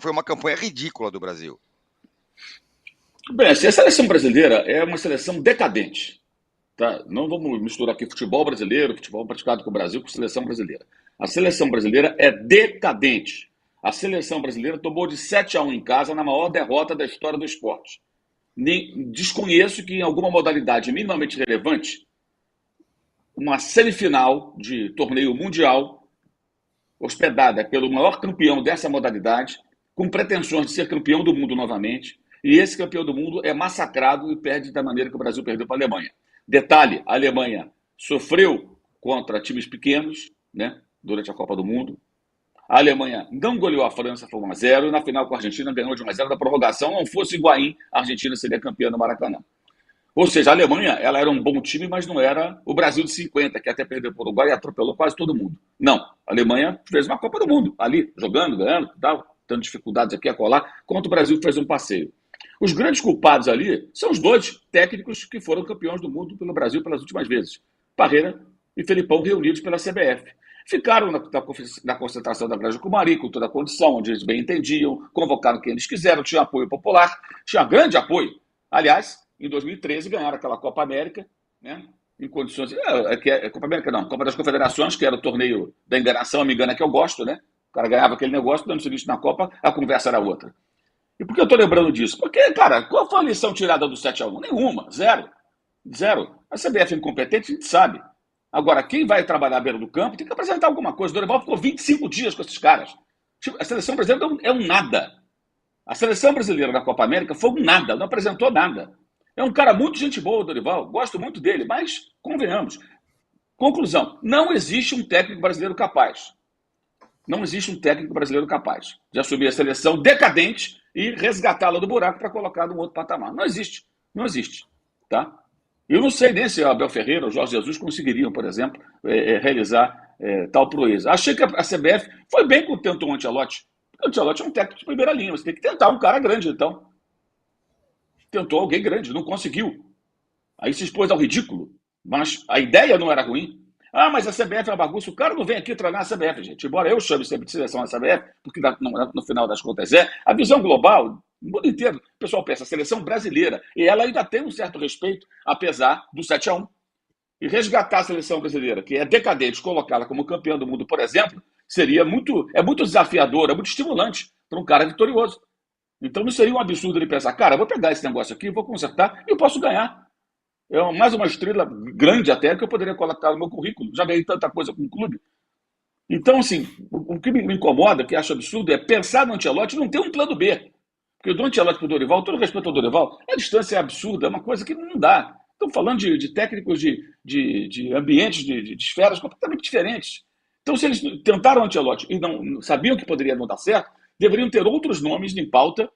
foi uma campanha ridícula do Brasil. Bem, assim, a seleção brasileira é uma seleção decadente. Tá? Não vamos misturar aqui futebol brasileiro, futebol praticado com o Brasil, com seleção brasileira. A seleção brasileira é decadente. A seleção brasileira tomou de 7-1 em casa na maior derrota da história do esporte. Desconheço que em alguma modalidade minimamente relevante, uma semifinal de torneio mundial, hospedada pelo maior campeão dessa modalidade, com pretensões de ser campeão do mundo novamente, e esse campeão do mundo é massacrado e perde da maneira que o Brasil perdeu para a Alemanha. Detalhe, a Alemanha sofreu contra times pequenos, né, durante a Copa do Mundo. A Alemanha não goleou a França, foi 1-0, e na final com a Argentina ganhou de 1-0 da prorrogação. Não fosse Higuaín, a Argentina seria campeã no Maracanã. Ou seja, a Alemanha ela era um bom time, mas não era o Brasil de 50, que até perdeu para o Uruguai e atropelou quase todo mundo. Não, a Alemanha fez uma Copa do Mundo, ali, jogando, ganhando, tendo dificuldades aqui a colar, enquanto o Brasil fez um passeio. Os grandes culpados ali são os dois técnicos que foram campeões do mundo pelo Brasil pelas últimas vezes, Parreira e Felipão, reunidos pela CBF. Ficaram na concentração da Granja Comari, com toda a condição, onde eles bem entendiam, convocaram quem eles quiseram, tinha apoio popular, tinha grande apoio. Aliás, em 2013 ganharam aquela Copa América, né, em condições... Copa América não, Copa das Confederações, que era o torneio da enganação, me engana que eu gosto, né? O cara ganhava aquele negócio, dando serviço na Copa, a conversa era outra. E por que eu estou lembrando disso? Porque, cara, qual foi a lição tirada do 7-1? Nenhuma, zero. Zero. A CBF é incompetente, a gente sabe. Agora, quem vai trabalhar à beira do campo tem que apresentar alguma coisa. O Dorival ficou 25 dias com esses caras. A seleção brasileira é um nada. A seleção brasileira na Copa América foi um nada, não apresentou nada. É um cara muito gente boa, o Dorival. Gosto muito dele, mas convenhamos. Conclusão, não existe um técnico brasileiro capaz. Não existe um técnico brasileiro capaz de assumir a seleção decadente e resgatá-la do buraco para colocar num outro patamar. Não existe. Não existe. Tá? Eu não sei nem se o Abel Ferreira ou o Jorge Jesus conseguiriam, por exemplo, realizar tal proeza. Achei que a CBF foi bem quando tentou o Ancelotti. Porque o Ancelotti é um técnico de primeira linha. Você tem que tentar um cara grande, então. Tentou alguém grande, não conseguiu. Aí se expôs ao ridículo. Mas a ideia não era ruim. Ah, mas a CBF é uma bagunça. O cara não vem aqui treinar a CBF, gente. Embora eu chame sempre de seleção a CBF, porque no final das contas a visão global, no mundo inteiro, o pessoal pensa, a seleção brasileira. E ela ainda tem um certo respeito, apesar do 7-1. E resgatar a seleção brasileira, que é decadente, colocá-la como campeã do mundo, por exemplo, seria muito desafiador, é muito estimulante para um cara vitorioso. Então não seria um absurdo ele pensar, cara, eu vou pegar esse negócio aqui, vou consertar e eu posso ganhar. É mais uma estrela grande até que eu poderia colocar no meu currículo. Já ganhei tanta coisa com o clube. Então, assim, o que me incomoda, que acho absurdo, é pensar no Ancelotti e não ter um plano B. Porque do Ancelotti para o Dorival, todo respeito ao Dorival, a distância é absurda, é uma coisa que não dá. Estamos falando de técnicos de ambientes, de esferas completamente diferentes. Então, se eles tentaram o Ancelotti e não sabiam que poderia não dar certo, deveriam ter outros nomes em pauta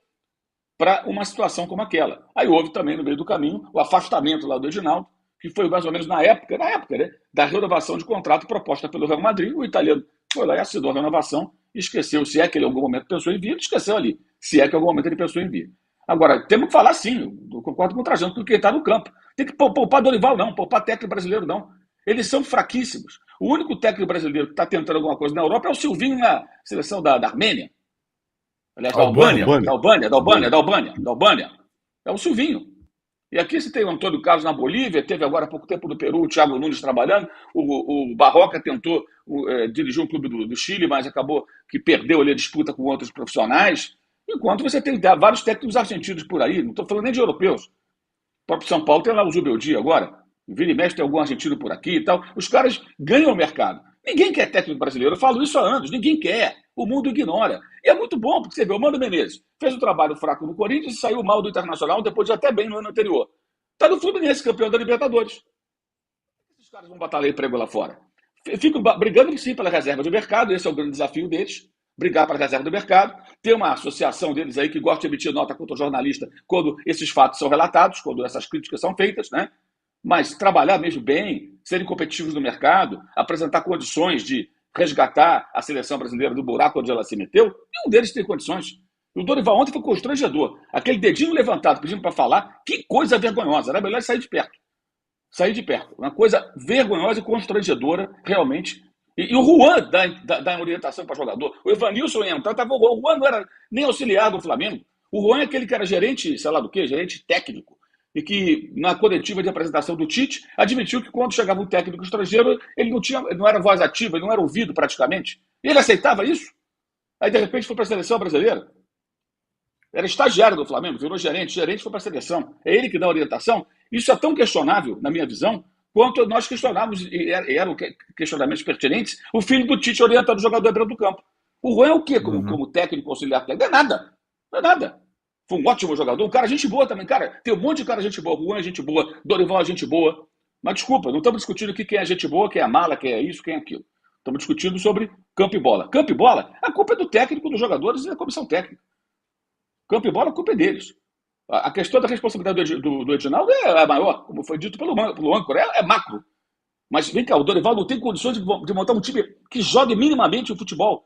para uma situação como aquela. Aí houve também, no meio do caminho, o afastamento lá do Edinaldo, que foi mais ou menos na época, né, da renovação de contrato proposta pelo Real Madrid. O italiano foi lá e assinou a renovação e esqueceu, se é que ele em algum momento pensou em vir, ele esqueceu ali, se é que em algum momento ele pensou em vir. Agora, temos que falar sim, eu concordo com o Trajano, porque ele está no campo. Tem que poupar Dorival não, poupar técnico brasileiro não. Eles são fraquíssimos. O único técnico brasileiro que está tentando alguma coisa na Europa é o Silvinho na seleção da Armênia. Aliás, da Albânia. É o Silvinho. E aqui você tem o Antônio Carlos na Bolívia, teve agora há pouco tempo no Peru o Thiago Nunes trabalhando, o Barroca tentou dirigir um clube do Chile, mas acabou que perdeu ali a disputa com outros profissionais, enquanto você tem vários técnicos argentinos por aí, não estou falando nem de europeus. O próprio São Paulo tem lá o Zubeldia agora, vira e mexe tem algum argentino por aqui e tal. Os caras ganham o mercado. Ninguém quer técnico brasileiro, eu falo isso há anos, ninguém quer. O mundo ignora. E é muito bom, porque você vê, o Mano Menezes fez um trabalho fraco no Corinthians e saiu mal do Internacional, depois de até bem no ano anterior. Está no Fluminense, campeão da Libertadores. Esses caras vão batalhar emprego lá fora. Ficam brigando sim pela reserva de mercado, esse é o grande desafio deles, brigar pela reserva do mercado. Tem uma associação deles aí que gosta de emitir nota contra o jornalista quando esses fatos são relatados, quando essas críticas são feitas, né? Mas trabalhar mesmo bem, serem competitivos no mercado, apresentar condições de resgatar a seleção brasileira do buraco onde ela se meteu, nenhum deles tem condições. O Dorival ontem foi constrangedor. Aquele dedinho levantado pedindo para falar, que coisa vergonhosa. Era melhor sair de perto. Sair de perto. Uma coisa vergonhosa e constrangedora, realmente, E o Juan dá orientação para jogador. O Evanilson ia entrar, o Juan não era nem auxiliar do Flamengo. O Juan é aquele que era gerente, sei lá do quê, gerente técnico. E que, na coletiva de apresentação do Tite, admitiu que quando chegava um técnico estrangeiro, ele não era voz ativa, ele não era ouvido praticamente. Ele aceitava isso. Aí, de repente, foi para a seleção brasileira. Era estagiário do Flamengo, virou gerente foi para a seleção. É ele que dá a orientação. Isso é tão questionável, na minha visão, quanto nós questionávamos, e eram questionamentos pertinentes, o filho do Tite orientando o jogador dentro do campo. O Juan é o quê como técnico, auxiliar técnico? Não é nada. Não é nada. Foi um ótimo jogador, um cara gente boa também. Cara, tem um monte de cara gente boa. Juan é gente boa, Dorival é gente boa. Mas desculpa, não estamos discutindo aqui quem é gente boa, quem é mala, quem é isso, quem é aquilo. Estamos discutindo sobre campo e bola. Campo e bola, a culpa é do técnico, dos jogadores e da comissão técnica. Campo e bola, a culpa é deles. A questão da responsabilidade do Edinaldo é maior, como foi dito pelo âncora, é macro. Mas vem cá, o Dorival não tem condições de montar um time que jogue minimamente o futebol.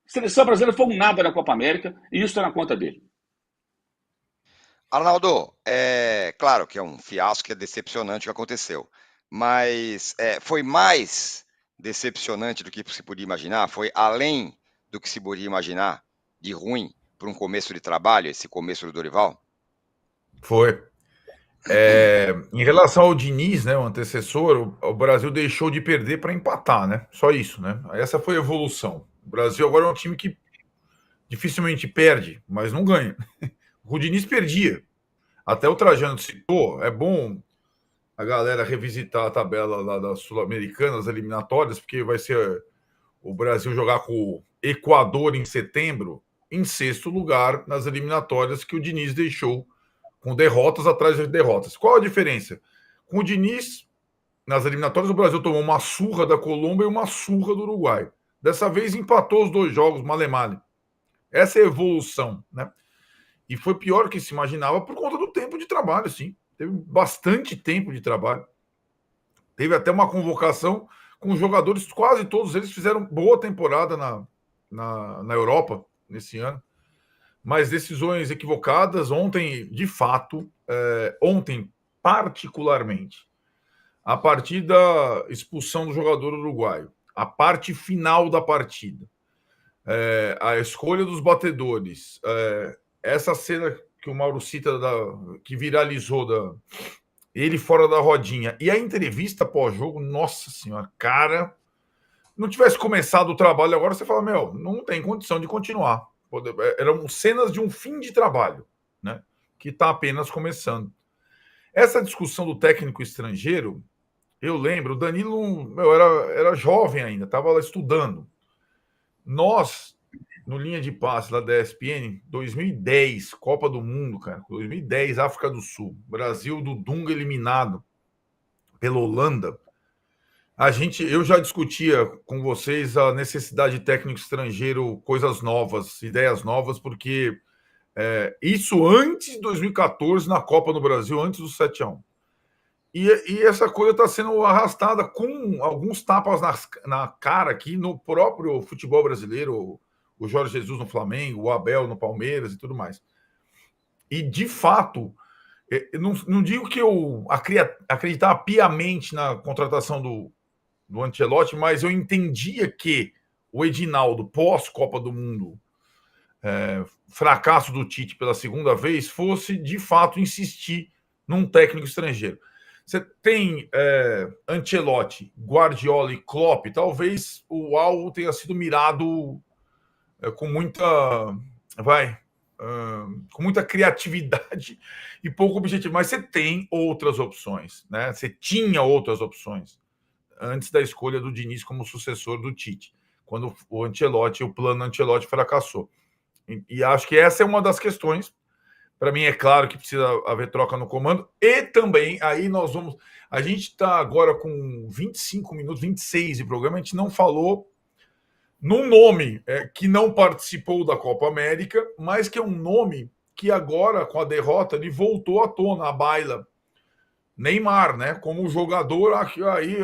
A seleção brasileira foi um nada na Copa América e isso está na conta dele. Arnaldo, claro que é um fiasco, que é decepcionante o que aconteceu, mas foi mais decepcionante do que se podia imaginar? Foi além do que se podia imaginar de ruim para um começo de trabalho, esse começo do Dorival? Foi. Em relação ao Diniz, né, o antecessor, o Brasil deixou de perder para empatar, né? Só isso, né? Essa foi a evolução. O Brasil agora é um time que dificilmente perde, mas não ganha. O Diniz perdia. Até o Trajano citou, é bom a galera revisitar a tabela lá das Sul-Americanas, eliminatórias, porque vai ser o Brasil jogar com o Equador em setembro, em sexto lugar nas eliminatórias que o Diniz deixou, com derrotas atrás de derrotas. Qual a diferença? Com o Diniz, nas eliminatórias, o Brasil tomou uma surra da Colômbia e uma surra do Uruguai. Dessa vez empatou os dois jogos, male-male. Essa é a evolução, né? E foi pior do que se imaginava por conta do tempo de trabalho, sim. Teve bastante tempo de trabalho. Teve até uma convocação com jogadores, quase todos eles fizeram boa temporada na Europa nesse ano. Mas decisões equivocadas ontem, de fato, ontem particularmente, a partir da expulsão do jogador uruguaio, a parte final da partida, a escolha dos batedores, essa cena que o Mauro cita, que viralizou, ele fora da rodinha, e a entrevista pós-jogo, nossa senhora, cara, não tivesse começado o trabalho agora, você fala, não tem condição de continuar. Eram cenas de um fim de trabalho, né, que está apenas começando. Essa discussão do técnico estrangeiro, eu lembro, o Danilo era jovem ainda, estava lá estudando. Nós, no Linha de Passe lá da ESPN, 2010, Copa do Mundo, cara, 2010, África do Sul, Brasil do Dunga eliminado pela Holanda. Eu já discutia com vocês a necessidade de técnico estrangeiro, coisas novas, ideias novas, porque isso antes de 2014, na Copa no Brasil, antes do 7-1. E essa coisa está sendo arrastada com alguns tapas na cara aqui no próprio futebol brasileiro, o Jorge Jesus no Flamengo, o Abel no Palmeiras e tudo mais. E, de fato, não digo que eu acreditava piamente na contratação do Ancelotti, mas eu entendia que o Edinaldo, pós-Copa do Mundo, fracasso do Tite pela segunda vez, fosse, de fato, insistir num técnico estrangeiro. Você tem Ancelotti, Guardiola e Klopp, talvez o alvo tenha sido mirado com muita criatividade e pouco objetivo, mas você tem outras opções, né? Você tinha outras opções antes da escolha do Diniz como sucessor do Tite, quando o plano Ancelotti fracassou. E acho que essa é uma das questões. Para mim, é claro que precisa haver troca no comando. E também, aí nós vamos... A gente está agora com 25 minutos, 26 de programa, a gente não falou num nome que não participou da Copa América, mas que é um nome que agora, com a derrota, ele voltou à tona, à baila. Neymar, né? Como jogador, aí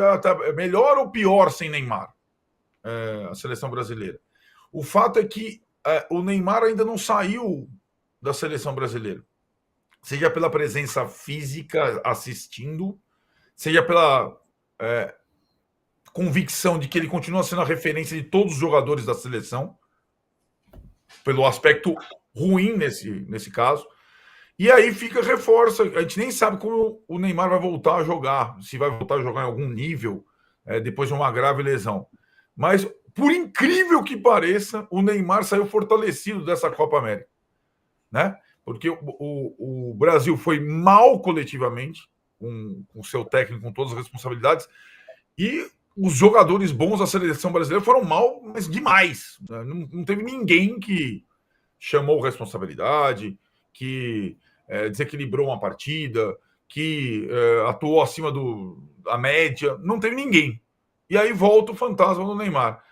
é melhor ou pior sem Neymar, a seleção brasileira. O fato é que o Neymar ainda não saiu da seleção brasileira, seja pela presença física assistindo, seja pela convicção de que ele continua sendo a referência de todos os jogadores da seleção, pelo aspecto ruim nesse caso. E aí reforça, a gente nem sabe como o Neymar vai voltar a jogar, se vai voltar a jogar em algum nível, depois de uma grave lesão. Mas, por incrível que pareça, o Neymar saiu fortalecido dessa Copa América, né? Porque o Brasil foi mal coletivamente, com seu técnico, com todas as responsabilidades, e os jogadores bons da seleção brasileira foram mal, mas demais. Não teve ninguém que chamou responsabilidade, que desequilibrou uma partida, que atuou acima da média. Não teve ninguém. E aí volta o fantasma do Neymar.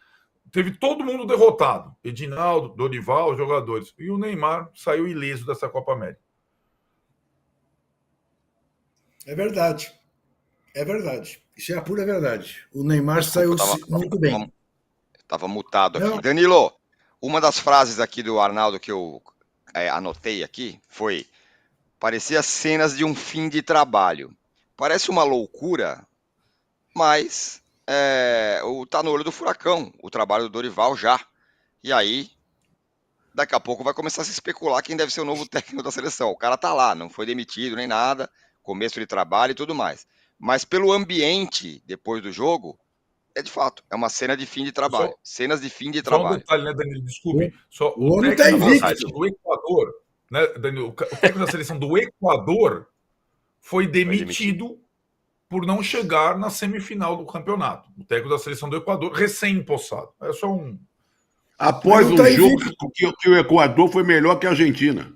Teve todo mundo derrotado. Edinaldo, Dorival, jogadores. E o Neymar saiu ileso dessa Copa América. É verdade. É verdade. Isso é a pura verdade. O Neymar saiu muito bem. Estava mutado aqui. Não. Danilo, uma das frases aqui do Arnaldo que eu anotei aqui foi: parecia cenas de um fim de trabalho. Parece uma loucura, mas tá no olho do furacão o trabalho do Dorival já. E aí, daqui a pouco vai começar a se especular quem deve ser o novo técnico da seleção. O cara tá lá, não foi demitido nem nada, começo de trabalho e tudo mais. Mas pelo ambiente depois do jogo, de fato, é uma cena de fim de trabalho. Cenas de fim de trabalho. Só um detalhe, né, Danilo? Desculpe. O homem tá invicto. Do Equador, né, Danilo? O técnico da seleção do Equador foi demitido por não chegar na semifinal do campeonato. O técnico da seleção do Equador, recém-empossado. É só um... Após um jogo que o Equador foi melhor que a Argentina.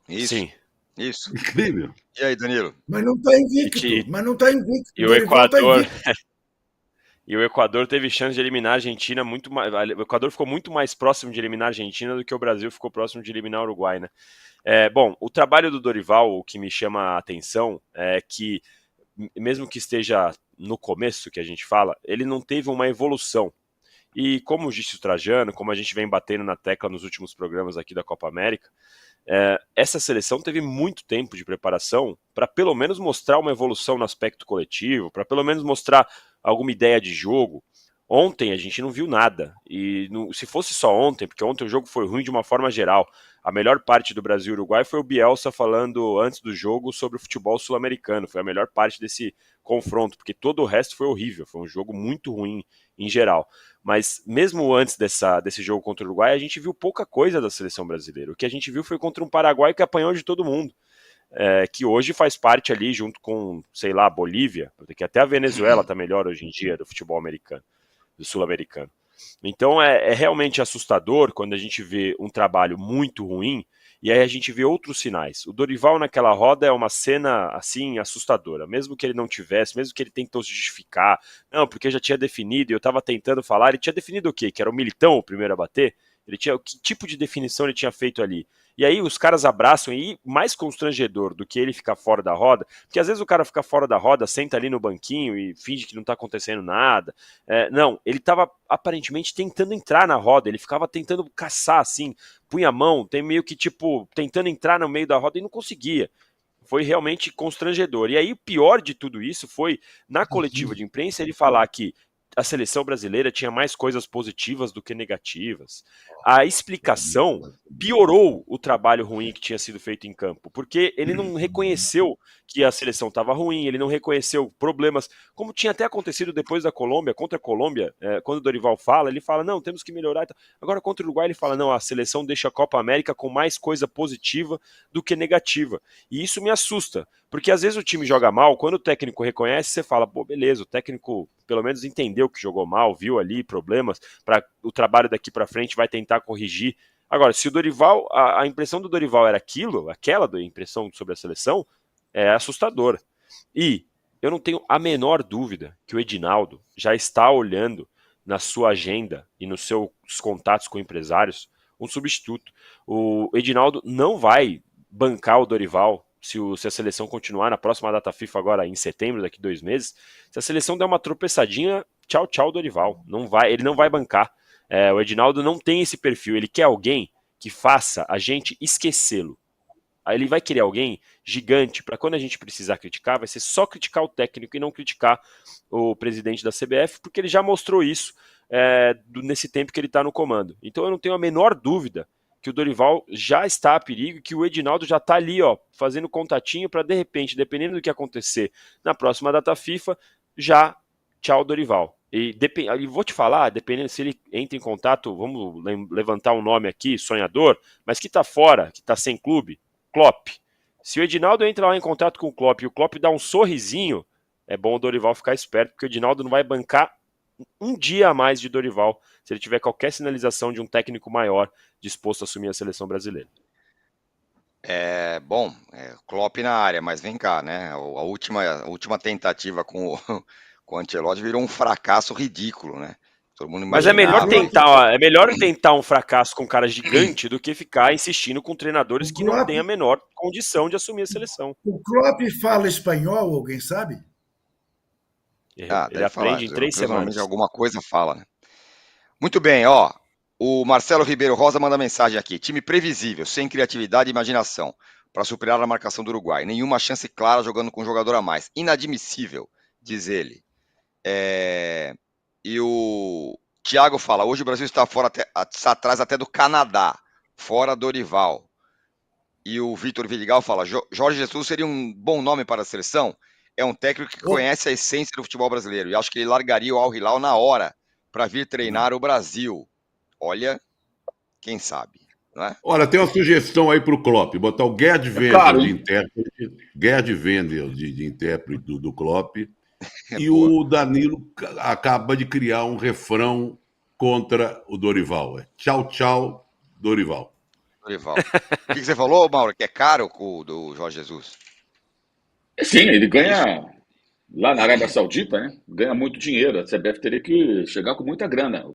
Isso. Sim. Isso. Incrível. E aí, Danilo? Mas não está invicto. E o Equador... E o Equador teve chance de eliminar a Argentina muito mais. O Equador ficou muito mais próximo de eliminar a Argentina do que o Brasil ficou próximo de eliminar o Uruguai, né? Bom, o trabalho do Dorival, o que me chama a atenção é que, mesmo que esteja no começo, que a gente fala, ele não teve uma evolução. E como disse o Trajano, como a gente vem batendo na tecla nos últimos programas aqui da Copa América, essa seleção teve muito tempo de preparação para pelo menos mostrar uma evolução no aspecto coletivo, para pelo menos mostrar alguma ideia de jogo. Ontem a gente não viu nada, e se fosse só ontem, porque ontem o jogo foi ruim de uma forma geral, a melhor parte do Brasil e Uruguai foi o Bielsa falando antes do jogo sobre o futebol sul-americano, foi a melhor parte desse confronto, porque todo o resto foi horrível, foi um jogo muito ruim em geral. Mas mesmo antes desse jogo contra o Uruguai, a gente viu pouca coisa da seleção brasileira. O que a gente viu foi contra um Paraguai que apanhou de todo mundo. Que hoje faz parte ali junto com, sei lá, Bolívia, porque até a Venezuela está melhor hoje em dia do futebol americano, do sul-americano. Então é realmente assustador quando a gente vê um trabalho muito ruim e aí a gente vê outros sinais. O Dorival naquela roda é uma cena assim assustadora, mesmo que ele não tivesse, mesmo que ele tentou se justificar, não, porque já tinha definido e eu estava tentando falar, ele tinha definido o quê? Que era o Militão o primeiro a bater? Que tipo de definição ele tinha feito ali? E aí os caras abraçam, e mais constrangedor do que ele ficar fora da roda, porque às vezes o cara fica fora da roda, senta ali no banquinho e finge que não tá acontecendo nada. Não, ele tava aparentemente tentando entrar na roda, ele ficava tentando caçar assim, punha a mão, tem meio que tipo, tentando entrar no meio da roda e não conseguia. Foi realmente constrangedor. E aí o pior de tudo isso foi, na coletiva de imprensa, ele falar que a seleção brasileira tinha mais coisas positivas do que negativas. A explicação piorou o trabalho ruim que tinha sido feito em campo, porque ele não reconheceu que a seleção estava ruim, ele não reconheceu problemas, como tinha até acontecido depois da Colômbia, contra a Colômbia, quando o Dorival fala, ele fala, não, temos que melhorar. Agora contra o Uruguai ele fala, não, a seleção deixa a Copa América com mais coisa positiva do que negativa. E isso me assusta, porque às vezes o time joga mal, quando o técnico reconhece, você fala, pô, beleza, o técnico pelo menos entendeu que jogou mal, viu ali problemas, para o trabalho daqui para frente vai tentar corrigir. Agora, se o Dorival, a impressão do Dorival era aquela da impressão sobre a seleção, é assustadora. E eu não tenho a menor dúvida que o Edinaldo já está olhando na sua agenda e nos seus contatos com empresários um substituto. O Edinaldo não vai bancar o Dorival se a seleção continuar na próxima data FIFA agora em setembro, daqui 2 meses. Se a seleção der uma tropeçadinha, tchau, Dorival. Ele não vai bancar. O Edinaldo não tem esse perfil. Ele quer alguém que faça a gente esquecê-lo. Aí ele vai querer alguém gigante para quando a gente precisar criticar, vai ser só criticar o técnico e não criticar o presidente da CBF, porque ele já mostrou isso nesse tempo que ele está no comando. Então eu não tenho a menor dúvida que o Dorival já está a perigo, que o Edinaldo já está ali, ó, fazendo contatinho para, de repente, dependendo do que acontecer na próxima data FIFA, já tchau Dorival. E vou te falar, dependendo se ele entra em contato, vamos levantar um nome aqui, sonhador, mas que está fora, que está sem clube, Klopp. Se o Edinaldo entra lá em contato com o Klopp e o Klopp dá um sorrisinho, é bom o Dorival ficar esperto, porque o Edinaldo não vai bancar um dia a mais de Dorival se ele tiver qualquer sinalização de um técnico maior disposto a assumir a seleção brasileira. Bom, Klopp na área, mas vem cá, né? A última tentativa com o Ancelotti virou um fracasso ridículo, né? Todo mundo mas é melhor tentar um fracasso com um cara gigante do que ficar insistindo com treinadores que não têm a menor condição de assumir a seleção. O Klopp fala espanhol, alguém sabe? Ele aprende em 3 semanas. Alguma coisa fala, né? Muito bem, ó. O Marcelo Ribeiro Rosa manda mensagem aqui. Time previsível, sem criatividade e imaginação, para superar a marcação do Uruguai. Nenhuma chance clara jogando com um jogador a mais. Inadmissível, diz ele. E o Thiago fala, hoje o Brasil está atrás até do Canadá, fora Dorival. E o Vitor Vidigal fala, Jorge Jesus seria um bom nome para a seleção? É um técnico que conhece a essência do futebol brasileiro e acho que ele largaria o Al Hilal na hora para vir treinar o Brasil. Olha, quem sabe, não é? Olha, tem uma sugestão aí para o Klopp, botar o Gerd Wendel de intérprete, de intérprete do Klopp, e o Danilo acaba de criar um refrão contra o Dorival. Tchau, tchau, Dorival. O que você falou, Mauro? Que é caro o do Jorge Jesus? Sim, ele ganha lá na Arábia Saudita, né? Ganha muito dinheiro. A CBF teria que chegar com muita grana.